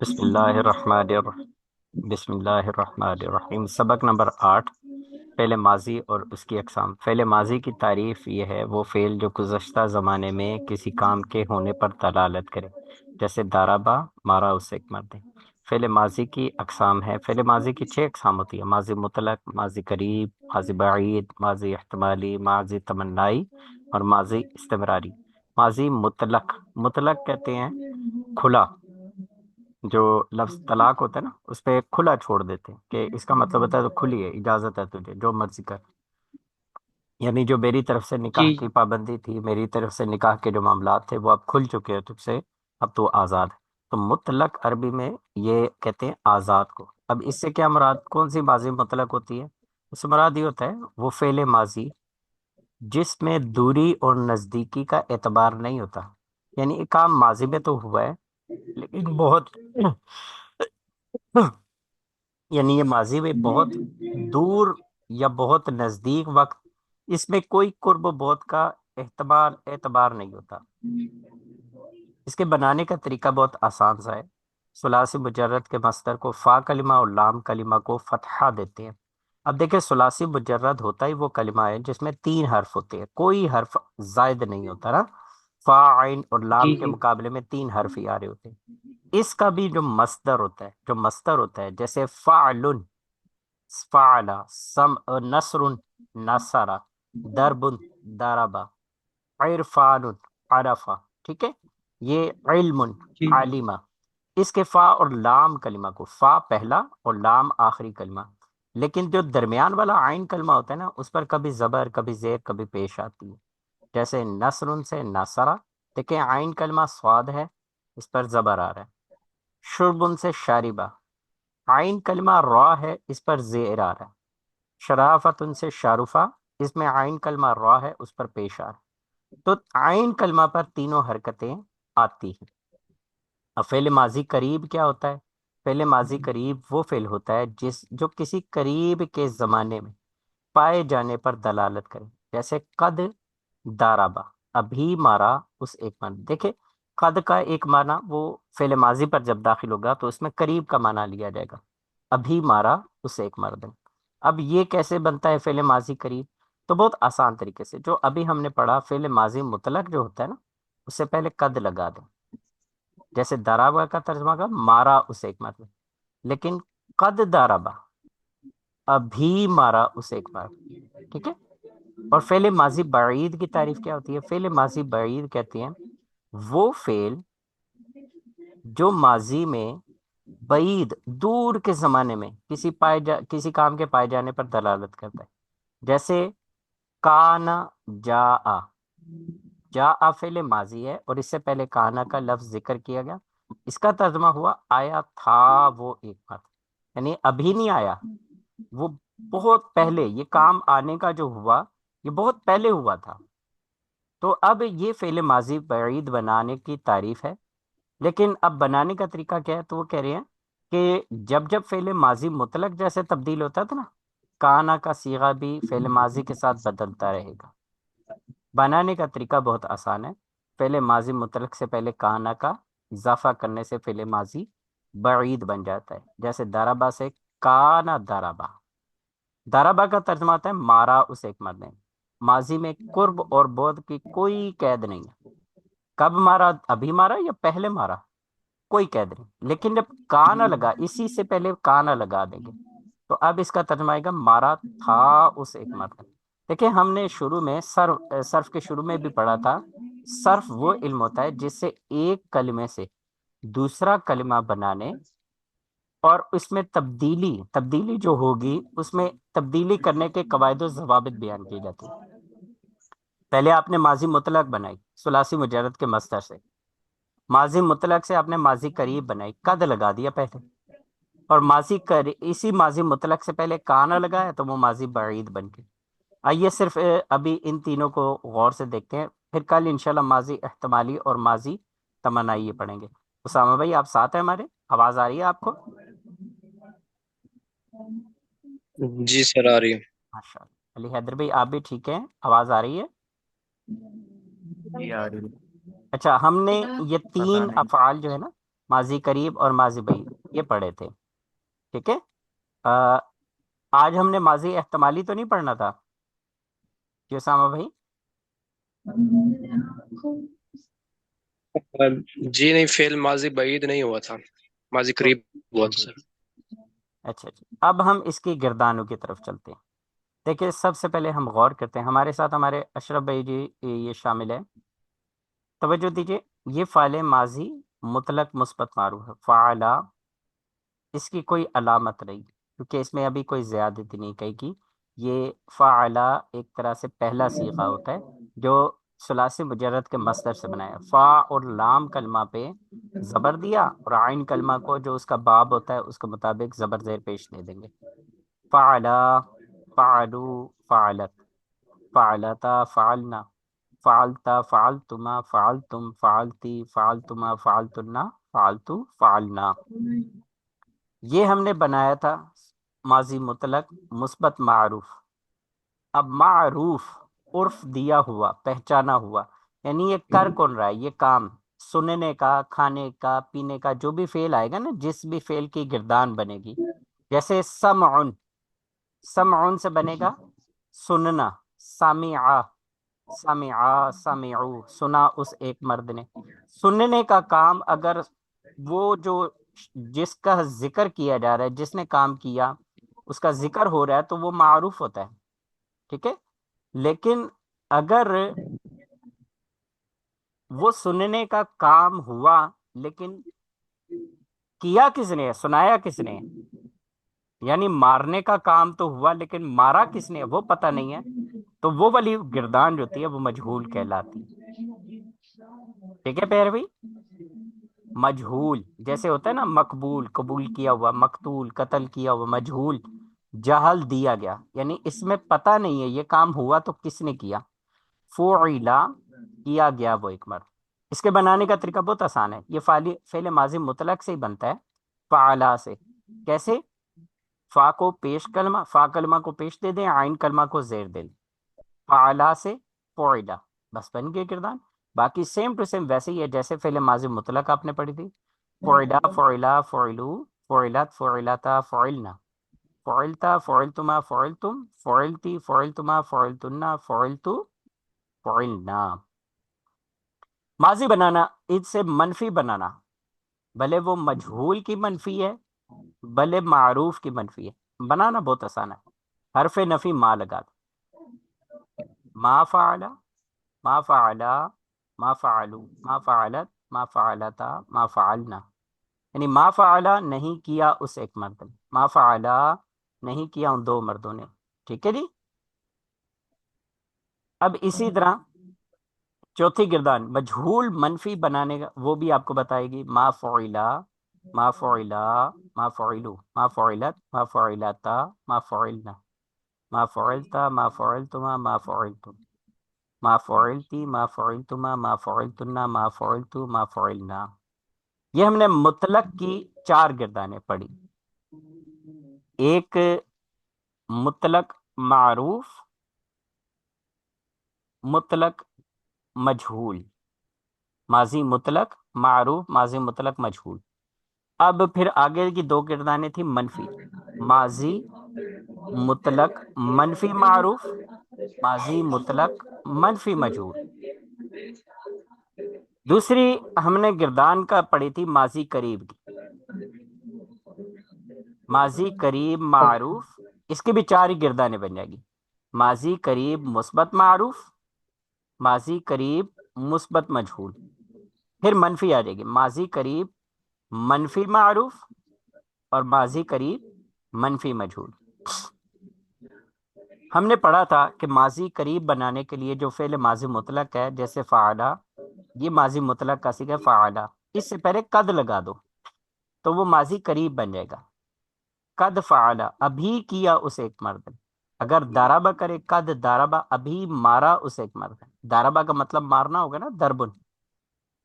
بسم اللہ الرحمن الرحیم، سبق نمبر 8، فعل ماضی اور اس کی اقسام۔ فعل ماضی کی تعریف یہ ہے وہ فعل جو گزشتہ زمانے میں کسی کام کے ہونے پر دلالت کرے، جیسے ضربہ، مارا اسے ایک مرد۔ فعل ماضی کی اقسام ہے، فعل ماضی کی 6 اقسام ہوتی ہیں: ماضی مطلق، ماضی قریب، ماضی بعید، ماضی احتمالی، ماضی تمنائی اور ماضی استمراری۔ ماضی مطلق، مطلق کہتے ہیں کھلا، جو لفظ طلاق ہوتا ہے نا اس پہ کھلا چھوڑ دیتے ہیں کہ اس کا مطلب ہوتا ہے تو کھلی ہے، اجازت ہے تجھے جو مرضی کر، یعنی جو میری طرف سے نکاح جی کی پابندی تھی، میری طرف سے نکاح کے جو معاملات تھے وہ اب کھل چکے ہیں تجھ سے، اب تو آزاد ہے۔ تو مطلق عربی میں یہ کہتے ہیں آزاد کو۔ اب اس سے کیا مراد، کون سی ماضی مطلق ہوتی ہے؟ اس سے مراد یہ ہوتا ہے وہ فعل ماضی جس میں دوری اور نزدیکی کا اعتبار نہیں ہوتا، یعنی ایک کام ماضی میں تو ہوا ہے لیکن بہت یعنی یہ ماضی میں بہت دور یا بہت نزدیک وقت، اس میں کوئی قرب و بعد کا اعتبار نہیں ہوتا۔ اس کے بنانے کا طریقہ بہت آسان سا ہے۔ ثلاثی مجرد کے مصدر کو فا کلمہ اور لام کلمہ کو فتحہ دیتے ہیں۔ اب دیکھیں، ثلاثی مجرد ہوتا ہی وہ کلمہ ہے جس میں 3 حرف ہوتے ہیں، کوئی حرف زائد نہیں ہوتا نا، فا، عین اور لام جی کے جی مقابلے میں 3 حرف ہی آ رہے ہوتے ہیں۔ اس کا بھی جو مصدر ہوتا ہے جیسے فعل، فعل، سم، نصر، نصر، درب، ضرب، عرفان، عرفہ، ٹھیک ہے، یہ علم، جی عالمہ۔ اس کے فا اور لام کلمہ کو، فا پہلا اور لام آخری کلمہ، لیکن جو درمیان والا عین کلمہ ہوتا ہے نا اس پر کبھی زبر، کبھی زیر، کبھی پیش آتی ہے، جیسے نصر سے نصرہ، دیکھیں عین کلمہ صاد ہے، اس پر زبر آ رہا ہے۔ شربن سے شاربہ، عین کلمہ را ہے، اس پر زیر آ رہا ہے۔ شرافتن سے شارفہ، اس میں عین کلمہ را ہے، اس پر پیش آ رہا ہے۔ تو عین کلمہ پر تینوں حرکتیں آتی ہیں۔ اب فعل ماضی قریب کیا ہوتا ہے؟ فعل ماضی قریب وہ فعل ہوتا ہے جو کسی قریب کے زمانے میں پائے جانے پر دلالت کرے، جیسے قد دارابا، ابھی مارا اس ایک معنی۔ دیکھیں، قد کا ایک معنی وہ فعل ماضی پر جب داخل ہوگا تو اس میں قریب کا معنی لیا جائے گا، ابھی مارا اس ایک مرد نے۔ اب یہ کیسے بنتا ہے فعل ماضی قریب؟ تو بہت آسان طریقے سے، جو ابھی ہم نے پڑھا فعل ماضی مطلق جو ہوتا ہے نا اس سے پہلے قد لگا دیں، جیسے دارابا کا ترجمہ کا مارا اس ایک مرد نے، لیکن قد دارابا، ابھی مارا اس ایک مرد، ٹھیک ہے۔ اور فعل ماضی بعید کی تعریف کیا ہوتی ہے؟ فعل ماضی بعید کہتے ہیں وہ فعل جو ماضی میں بعید، دور کے زمانے میں کسی کام کے پائے جانے پر دلالت کرتا ہے، جیسے کانا جا، جا فعل ماضی ہے اور اس سے پہلے کانا کا لفظ ذکر کیا گیا، اس کا ترجمہ ہوا آیا تھا وہ ایک مرد، یعنی ابھی نہیں آیا، وہ بہت پہلے، یہ کام آنے کا جو ہوا یہ بہت پہلے ہوا تھا۔ تو اب یہ فعل ماضی بعید بنانے کی تعریف ہے، لیکن اب بنانے کا طریقہ کیا ہے؟ تو وہ کہہ رہے ہیں کہ جب جب فعل ماضی مطلق جیسے تبدیل ہوتا تھا نا، کانا کا صیغہ بھی فعل ماضی کے ساتھ بدلتا رہے گا۔ بنانے کا طریقہ بہت آسان ہے، فعل ماضی مطلق سے پہلے کانا کا اضافہ کرنے سے فعل ماضی بعید بن جاتا ہے، جیسے دارابا سے کانا دارابا۔ دارابا کا ترجمہ آتا ہے مارا اس ایک مرد نے۔ ماضی میں قرب اور بعد کی کوئی قید نہیں ہے، کب مارا، ابھی مارا یا پہلے مارا، کوئی قید نہیں، لیکن جب کانا لگا، اسی سے پہلے کانا لگا دیں گے تو اب اس کا ترجمہ آئے گا مارا تھا اس ایک مرد نے۔ دیکھیں، ہم نے شروع میں صرف کے شروع میں بھی پڑھا تھا، صرف وہ علم ہوتا ہے جس سے ایک کلمے سے دوسرا کلمہ بنانے اور اس میں تبدیلی جو ہوگی اس میں تبدیلی کرنے کے قواعد و ضوابط بیان کیے جاتے ہیں۔ پہلے آپ نے ماضی مطلق بنائی ثلاثی مجرد کے مصدر سے، ماضی مطلق سے آپ نے ماضی قریب بنائی، قد لگا دیا پہلے، اور اسی ماضی مطلق سے پہلے کانا لگایا تو وہ ماضی بعید بن گئی۔ آئیے صرف ابھی ان تینوں کو غور سے دیکھتے ہیں، پھر کل انشاءاللہ ماضی احتمالی اور ماضی تمنائی پڑھیں گے۔ اسامہ بھائی آپ ساتھ ہیں ہمارے؟ آواز آ رہی ہے آپ کو؟ جی سر آ رہی ہے۔ ماشاء اللہ۔ علی حیدر بھائی آپ بھی ٹھیک ہیں؟ آواز آ رہی ہے؟ جی آ رہی ہے۔ اچھا، ہم نے یہ پتہ 3 نہیں۔ افعال جو ہے نا ماضی قریب اور ماضی بعید یہ پڑھے تھے، ٹھیک ہے؟ آ، آج ہم نے ماضی احتمالی تو نہیں پڑھنا تھا جی اسامہ بھائی؟ جی نہیں، فعل ماضی بعید نہیں ہوا تھا، ماضی تو قریب ہوا تھا جی، سر۔ اچھا اچھا، اب ہم اس کی گردانوں کی طرف چلتے ہیں۔ دیکھیں سب سے پہلے ہم غور کرتے ہیں، ہمارے ساتھ ہمارے اشرف بھائی جی یہ شامل ہے، توجہ دیجیے۔ یہ فعل ماضی مطلق مثبت معروف ہے، فعلا، اس کی کوئی علامت نہیں کیونکہ اس میں ابھی کوئی زیادتی نہیں کہی کی۔ یہ فعلا ایک طرح سے پہلا صیغہ ہوتا ہے جو ثلاثی مجرد کے مصدر سے بنایا ہے۔ فا اور لام کلمہ پہ زبر دیا اور عین کلمہ کو جو اس کا باب ہوتا ہے اس کے مطابق زبر زیر پیش دے دیں گے۔ فعلا، فعلو، فعلت، فعلتا، فعلنا، فعلتا، فعلتما، فعلتم، فعلتی، فعلتما، فعلتنا، فعلتو، فعلنا۔ یہ ہم نے بنایا تھا ماضی مطلق مثبت معروف۔ اب معروف عرف دیا ہوا، پہچانا ہوا، یعنی یہ کر کون رہا ہے، یہ کام سننے کا، کھانے کا، پینے کا، جو بھی فعل آئے گا نا، جس بھی فعل کی گردان بنے گی، جیسے سمعن، سمعن سے بنے گا سننا، سامعہ، سمعا، سمعو، سنا اس ایک مرد نے۔ سننے کا کام اگر وہ جو جس کا ذکر کیا جا رہا ہے، جس نے کام کیا اس کا ذکر ہو رہا ہے تو وہ معروف ہوتا ہے، ٹھیک ہے؟ لیکن اگر وہ سننے کا کام ہوا لیکن کیا کس نے ہے، سنایا کس نے ہے، یعنی مارنے کا کام تو ہوا لیکن مارا کس نے ہے وہ پتہ نہیں ہے، تو وہ والی گردان جو ہوتی ہے وہ مجہول کہلاتی، ٹھیک ہے پیر بھائی؟ مجہول جیسے ہوتا ہے نا، مقبول قبول کیا ہوا، مقتول قتل کیا ہوا، مجہول جہل دیا گیا، یعنی اس میں پتہ نہیں ہے یہ کام ہوا تو کس نے کیا۔ فعلا، کیا گیا وہ ایک مرد۔ اس کے بنانے کا طریقہ بہت آسان ہے، یہ فعل ماضی مطلق سے ہی بنتا ہے، فعلا سے۔ کیسے؟ فا کو پیش کلمہ، فا کلمہ کو پیش دے دیں، عین کلمہ کو زیر دے دیں، فعلا سے فعلا، بس بن گیا کردار۔ باقی سیم ٹو سیم ویسے ہی ہے جیسے فعل ماضی مطلق آپ نے پڑھی تھی، فعلا، فعلا، فعلو، فعلت، فعلتا، فعلنا، فعلتا، فعلتما، فعلتم، فعلتی، فعلتما، فعلتنا، فعلتو، فعلنا۔ ماضی بنانا، اس سے منفی بنانا، بھلے وہ مجہول کی منفی ہے بھلے معروف کی منفی ہے، بنانا بہت آسان ہے، حرف نفی ما لگا دو، ما فعلا، ما فعلا، ما فعلو، ما فعلت، ما فعلتا، ما فعلنا، یعنی ما فعلا نہیں کیا اس ایک مرد نے، ما فعلا نہیں کیا ان دو مردوں نے، ٹھیک ہے جی؟ اب اسی طرح چوتھی گردان مجہول منفی بنانے کا وہ بھی آپ کو بتائے گی، ما فعلا، ما فعلا، ما فعلو، ما فعلت، ما فعلتا، ما فعلنا، ما فعلتا، ما فعلتما، ما فعلتم، ما فعلتی، ما فعلتما، ما فعلتنا، ما فعلتو، ما فعلنا۔ یہ ہم نے مطلق کی چار گردانیں پڑھی، ایک مطلق معروف، مطلق مجہول، ماضی مطلق معروف، ماضی مطلق مجہول۔ اب پھر آگے کی دو گردانیں تھیں منفی، ماضی مطلق منفی معروف، ماضی مطلق منفی مجہول۔ دوسری ہم نے گردان کا پڑھی تھی ماضی قریب کی، ماضی قریب معروف، اس کی بھی چار ہی گردانیں بن جائے گی، ماضی قریب مثبت معروف، ماضی قریب مثبت مجہول، پھر منفی آ جائے گی، ماضی قریب منفی معروف اور ماضی قریب منفی مجہول۔ ہم نے پڑھا تھا کہ ماضی قریب بنانے کے لیے جو فعل ماضی مطلق ہے جیسے فعلا، یہ ماضی مطلق کا صیغہ فعلا، اس سے پہلے قد لگا دو تو وہ ماضی قریب بن جائے گا، قد فعلا، ابھی کیا اس ایک مرد نے۔ اگر دارابا کرے، قد دارابا، ابھی مارا اس ایک مرد نے، دارابا کا مطلب مارنا ہوگا نا، دربن۔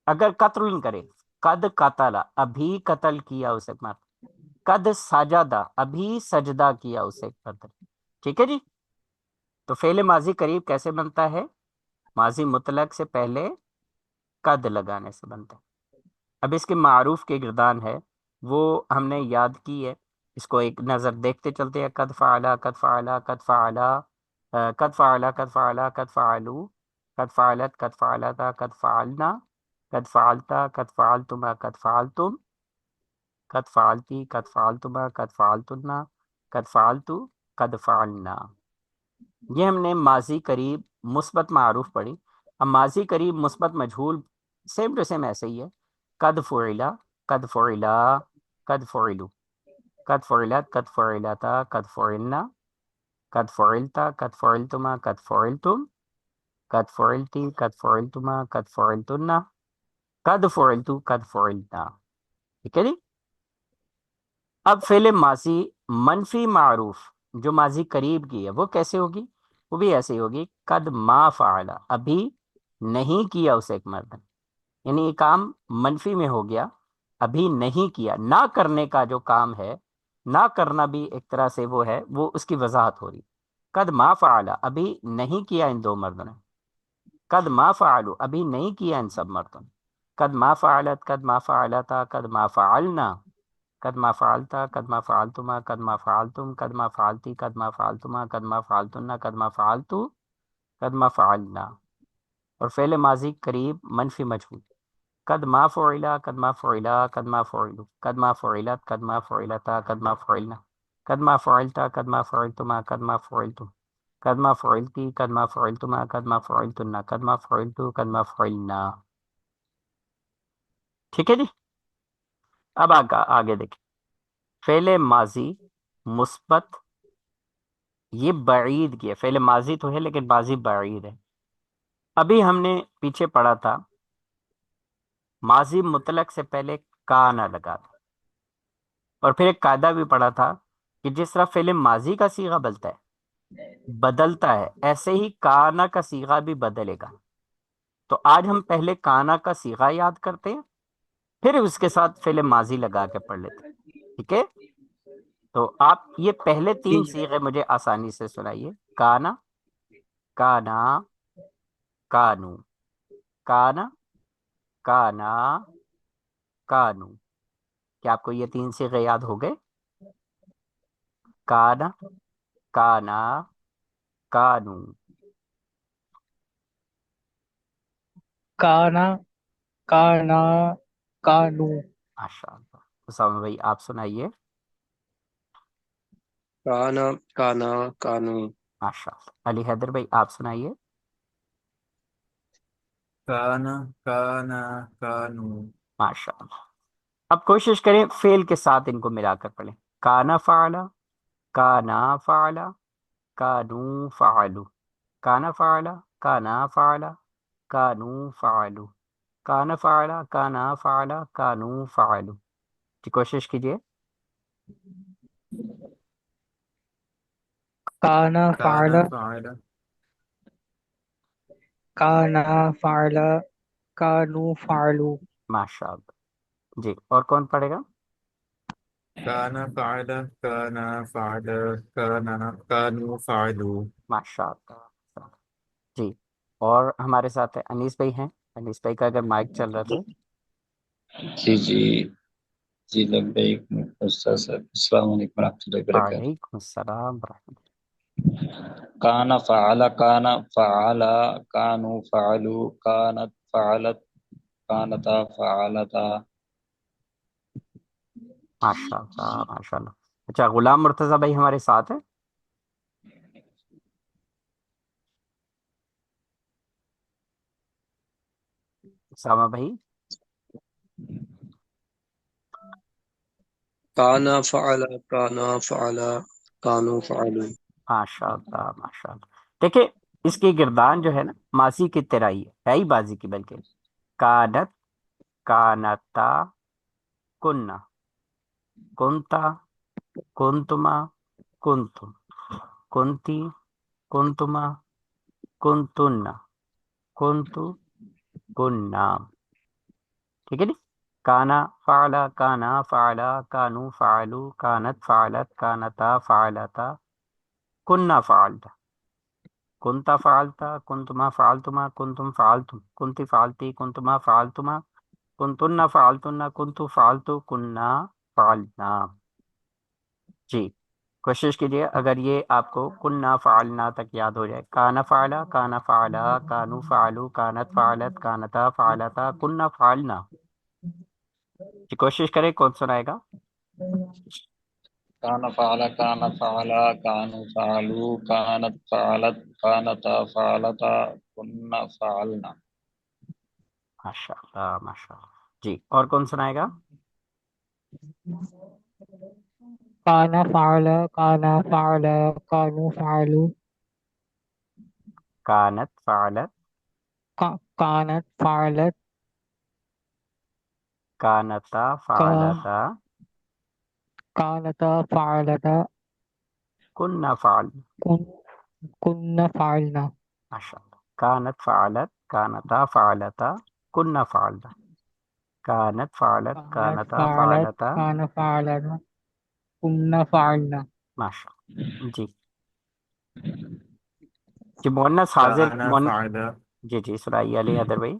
اگر قتل کرے، قد قتل، ابھی قتل کیا اس ایک مرد، قد سجدہ، ابھی سجدہ کیا اس ایک مرد نے، ٹھیک ہے جی؟ تو فعل ماضی قریب کیسے بنتا ہے؟ ماضی مطلق سے پہلے قد لگانے سے بنتا ہے۔ اب اس کے معروف کے گردان ہے وہ ہم نے یاد کی ہے، اس کو ایک نظر دیکھتے چلتے ہیں۔ قد فعلا، قد فعلا، قد فعلا، قد فعلا، قد فعلا، قد فعلو، قد فعلت، قد فعلتا، قد فعلنا، قد فعلتا، قد فعلتما، قد فعلتم، قد فعلتی، قد فعلتما، قد فعلتنا، قد فعلتو، قد فعلنا۔ یہ ہم نے ماضی قریب مثبت معروف پڑھی۔ اب ماضی قریب مثبت مجہول سیم ٹو سیم ایسے ہی ہے۔ قد فعلا، قد فعلا، قد فعلو، قد فعلت، قد فعلتا، قد فعلنا، قد فعلتا، قد فعلتما، قد فعلتم، قد فعلتی، قد فعلتما، قد فعلتنا، قد فعلتو، قد فعلنا۔ ٹھیک ہے جی۔ اب فعل ماضی منفی معروف جو ماضی قریب کی ہے وہ کیسے ہوگی؟ وہ بھی ایسے ہی ہوگی، قد ما فعل، ابھی نہیں کیا اسے ایک مرد نے، یعنی یہ کام منفی میں ہو گیا، ابھی نہیں کیا، نہ کرنے کا جو کام ہے، نہ کرنا بھی ایک طرح سے وہ ہے، وہ اس کی وضاحت ہو رہی۔ قد ما فعل، ابھی نہیں کیا ان دو مردوں نے، قد ما فعلوا، ابھی نہیں کیا ان سب مردوں نے، قد ما فعلت، قد ما فعلتا، قد ما فعلنا، قد ما فعلتا، قد ما فعلتما، قد ما فعلتم، قد ما فعلتی، قد ما فعلتما، قد ما فعلتن، قد ما فعلتو، قد ما فعلنا۔ اور فعل ماضی قریب منفی مجہول، قد ما فعلا، قد ما فعلا، قد ما فعلوا، قد ما فعلت، قد ما فعلتا، قد ما فعلنا، قد ما فعلتا، قد ما فعلتما، قد ما فعلتم، قد ما فعلتی، قد ما فعلتما، قد ما فعلتن، قد ما فعلتو، قد ما فعلنا۔ ٹھیک ہے جی۔ اب آگے دیکھیں، فعل ماضی مثبت، یہ بعید کی ہے، فعل ماضی تو ہے لیکن ماضی بعید ہے۔ ابھی ہم نے پیچھے پڑھا تھا ماضی مطلق سے پہلے کانا لگا تھا، اور پھر ایک قاعدہ بھی پڑھا تھا کہ جس طرح فعل ماضی کا صیغہ بدلتا ہے ایسے ہی کانا کا صیغہ بھی بدلے گا۔ تو آج ہم پہلے کانا کا صیغہ یاد کرتے ہیں، پھر اس کے ساتھ فعل ماضی لگا کے پڑھ لیتے ہیں، ٹھیک ہے؟ تو آپ یہ پہلے جی تین صیغے مجھے آسانی سے سنائیے۔ کانا، کانا، کانو، کانا، کانا، کانو۔ کیا آپ کو یہ تین صیغے یاد ہو گئے؟ کانا، کانا، کانو۔ کانا، کانا، کانو۔ ماشاء اللہ۔ اسامہ بھائی آپ سنائیے۔ کانا، کانا، کانو۔ ماشاء اللہ۔ علی حیدر بھائی آپ سنائیے۔ کانا، کانا، کانو۔ ماشاء اللہ۔ اب کوشش کریں فعل کے ساتھ ان کو ملا کر پڑھیں۔ کانا فعلا، کانا فعلا، کانو فعلو، کانا فعلا، کانا فعلا، کانو فعلو، کانا فعلا، کانا فعلا، کانو فعلو۔ جی کوشش کیجئے۔ کانا فعل، کانا فعل، کانا فعل، کانو فعلو۔ ماشاء اللہ۔ جی اور کون پڑھے گا؟ کانا فعل، کانا فعل، کانا، کانو فعلو۔ ماشاء اللہ۔ جی اور ہمارے ساتھ انیس بھائی ہیں، انیس بھائی کا اگر مائک چل رہا تو۔ جی جی جی لبیک استاذ صاحب، السلام علیکم ورحمۃ اللہ وبرکاتہ۔ وعلیکم السلام ورحمۃ کان فعل، کان فعل، کانوا فعلوا، کانت فعلت، کانتا فعلتا۔ ماشاء اللہ، ماشاء اللہ۔ اچھا غلام مرتضی بھائی ہمارے ساتھ ہیں؟ اسامہ بھائی؟ کانا فعل، کانا فعل، کانو فعلو۔ ماشاء اللہ، ماشاء اللہ۔ دیکھیں اس کی گردان جو ہے نا ماضی کی طرح ہی ہے ہی بازی کی، بلکہ کانت، کانتا، کننا، کنتا، کنتما، کنتم، کنتی، کنتما، کنتن، کنتو، کننا۔ ٹھیک ہے جی۔ کانا فعلا، کانا فعلا، کانو فعلو، کانت فعلت، کانتا فعلتا، کننا فعلتا، کنتا فعلتا، کنتما فعلتما، کنتم فعلتم، کنتی فعلتی، کنتما فعلتما، کنتن فعلتن، کنتو فعلتو، کننا فعلنا. جی کوشش کیجیے اگر یہ آپ کو کننا فعلنا تک یاد ہو جائے. کانا فعلا، کانا فعلا، کانو فعلو، کانت فعلت، کانتا فعلتا، کننا فعلنا. جی کوشش کریں کون سنائے گا. كان فعل كان فعلا كانوا فعلوا كانت فعلت كانتا فعلتا كنا فعلنا. ماشاء اللہ ماشاء اللہ. جی اور کون سنائے گا. کانا فعل کانا فعل کانو فعلو کانت فعلت، کانت فعلت کانتا کا فعلتا، کانتا فعلتا کننا فعل. کن کن فعلنا. ماشاء اللہ. کانت فعلت، کانتا فعلتا، کننا فعلنا. کانت فعلت، کانت کانتا فعلت فعلتا. کان فعلنا کن فعلنا. ماشاء اللہ. جی جی مؤنث حاضر كان فعل جی جی سنائیے علی حیدر بھائی.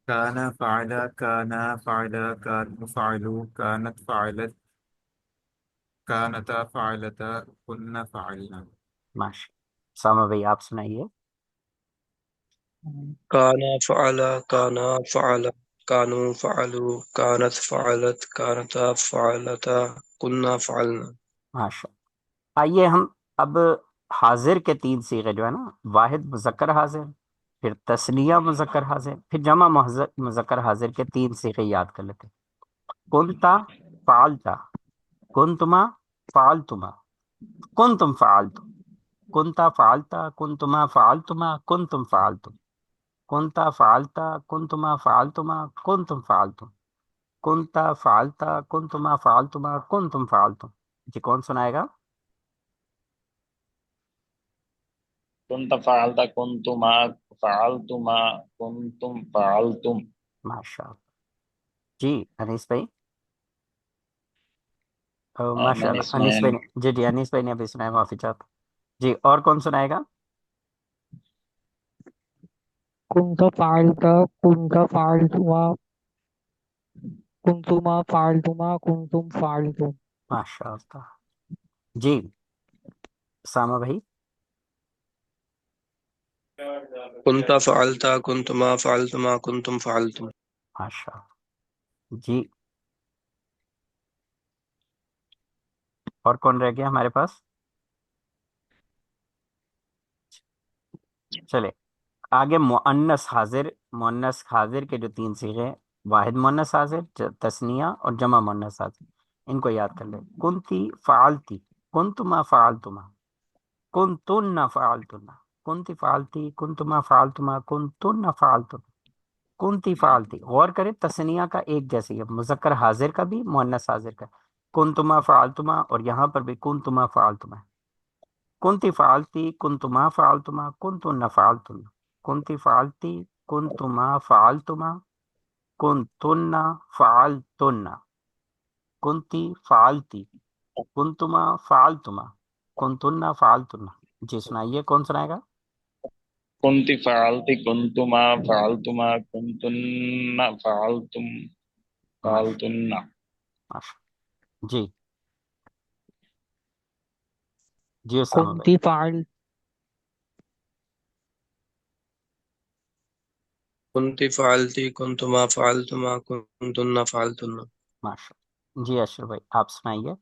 كان فعل كان فعل كانوا فعلوا كانت فعلت كانتا فعلتا كنا فعلنا. ماشاء اللہ. سامع بھائی آپ سنائیے. کانا فعلا، کانا فعلا، کانو فعلو، کانت فعلت، کانتا فعلتا، کننا فعلنا. ماشاء اللہ. آئیے ہم اب حاضر کے تین صیغے جو ہے نا، واحد مذکر حاضر، پھر تثنیہ مذکر حاضر، پھر جمع مذکر حاضر کے تین صیغے یاد کر لیتے. کنتا فعلتا، کنتما فعلتما، کنتم فعلتم، کنتا فعلتا، کنتما فعلتما، کنتم فعلتم، کنتا فعلتا، کنتما فعلتما، کنتم فعلتم، کنتا فعلتا، کنتما فعلتما، کنتم فعلتم. جی کون سنائے گا. كنت فعلت كنتما فعلتما كنتم فعلتم. ماشاء اللہ. جی انیس بھائی. میں ماشاء نے اللہ انیس سنایا بھائی نہیں. نے، جی جی انیس بھائی نے ابھی سنایا، معافی چاہتا. جی اور کون سنائے گا. کنت فعلت کنت فعلتما کنتما فعلتما کنتم فعلتم. ماشاء اللہ. جی سامہ بھائی. کنت فعلتا، کنتما فعلتما، کنتم فعلتم. ماشاء اللہ. جی اور کون رہ گیا ہمارے پاس. چلے آگے مؤنث حاضر. مؤنث حاضر کے جو تین صیغے، واحد مؤنث حاضر، تثنیہ اور جمع مؤنث حاضر، ان کو یاد کر لیں. کنتی فعلتی، کنتما فعلتما، کنتن فعلتنا، کنتی فعلتی، کنتما فعلتما، کنتن فعلتم، کنتی فعلتی. غور کریں تثنیہ کا ایک جیسے ہے، مذکر حاضر کا بھی مؤنث حاضر کا. کنتما فعلتما اور یہاں پر بھی کنتما فعلتما. کنتی فعلتی، کنتما فعلتما، کنتن فعلتن، کنتی فعلتی، کنتما فعلتما، کنتن فعلتن، کنتی فعلتی، کنتما فعلتما، کنتن فعلتن. جی سنائیے کون سنائے گا. كنت فعلت كنتما فعلتما كنتن فعلتم ماشاء فعلتن. ماشاء. جی جی اسامہ بھائی. کنتی فعل کنت فعلتی، کنتما فعلتما، کنتن فعلتن. ماشاء. جی اشرف بھائی آپ سنائیے.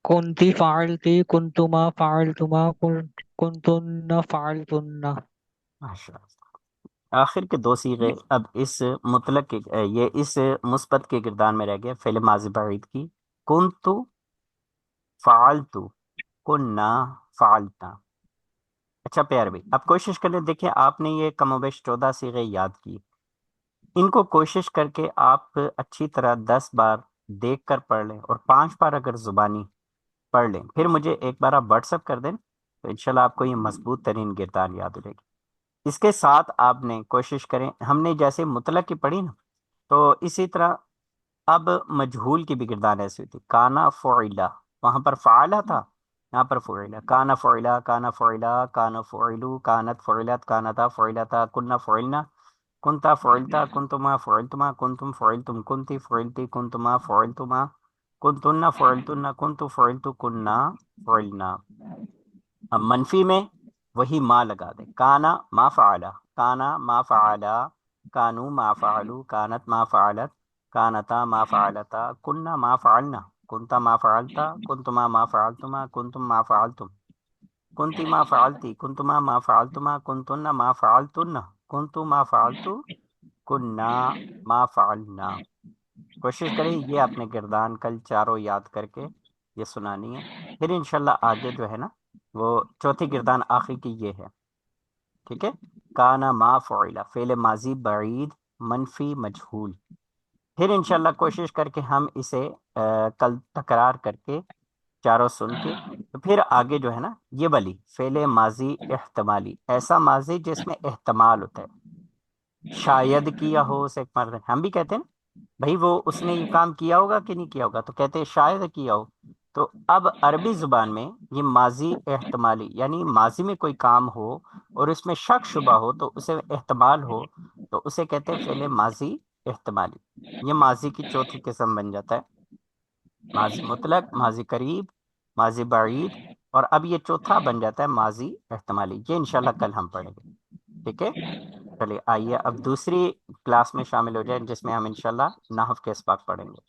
کنتی فعلتی کنتما فعلتما کنتن فعلتن. ماشاء اللہ. آخر کے دو صیغے اب اس مطلق کے یہ اس مثبت کے کردار میں رہ گئے، فعل ماضی بعید کی. کنتو فعلتو، کننا فعلتا. اچھا پیار بھائی اب کوشش کریں، دیکھیں آپ نے یہ کم و بیش 14 صیغے یاد کی، ان کو کوشش کر کے آپ اچھی طرح 10 بار دیکھ کر پڑھ لیں، اور 5 بار اگر زبانی پڑھ لیں، پھر مجھے ایک بار آپ واٹس ایپ کر دیں تو انشاءاللہ آپ کو یہ مضبوط ترین کردار یاد ہو جائے گی. اس کے ساتھ آپ نے کوشش کریں، ہم نے جیسے مطلق کی پڑھی نا، تو اسی طرح اب مجہول کی بھی گردان ایسی ہوتی. کانا فعلا، وہاں پر فعلا تھا، یہاں پر فعلا. کانا فعلا، کانا فعلا، کانا فعلو، کانت فعلت، کانتا فعلتا، کننا فعلنا. کنتا فعلتا کنتما فعلتما کنتم فعلتم کنتی فعلتی کنتما فعلتما کنتن فعلتن کنتو فعلتو کننا فعلنا. اب منفی میں وہی ما لگا دے. کانا ما فعلا، کانا ما فعلا، کانو ما فعلو، کانت ما فعلت، کانتا ما فعلتا، کننا ما فعلنا، کنتا ما فعلتا، کنتما ما فعلتما، کنتم ما فعلتم، کنتی ما فعلتی، کنتما ما فعلتما، کنتن ما فعلتن، کنتو ما فعلتو، کننا ما فعلنا. کوشش کریں یہ اپنے گردان کل چاروں یاد کر کے یہ سنانی ہے. پھر انشاءاللہ آگے جو ہے نا وہ چوتھی گردان آخری کی یہ ہے. ٹھیک ہے. کانا ما فعلا فعل ماضی بعید منفی مجہول. پھر انشاءاللہ کوشش کر کے ہم اسے کل تکرار کر کے چاروں سن کے پھر آگے جو ہے نا یہ والی فعل ماضی احتمالی، ایسا ماضی جس میں احتمال ہوتا ہے. شاید کیا ہو سے ایک مرد ہم بھی کہتے ہیں نا بھائی وہ اس نے یہ کام کیا ہوگا کہ نہیں کیا ہوگا، تو کہتے ہیں شاید کیا ہو. تو اب عربی زبان میں یہ ماضی احتمالی یعنی ماضی میں کوئی کام ہو اور اس میں شک شبہ ہو تو اسے احتمال ہو تو اسے کہتے ہیں فعل ماضی احتمالی. یہ ماضی کی چوتھی قسم بن جاتا ہے. ماضی مطلق، ماضی قریب، ماضی بعید، اور اب یہ چوتھا بن جاتا ہے ماضی احتمالی. یہ انشاءاللہ کل ہم پڑھیں گے. ٹھیک ہے. چلیے آئیے اب دوسری کلاس میں شامل ہو جائیں جس میں ہم انشاءاللہ نحو کے اسباق پڑھیں گے.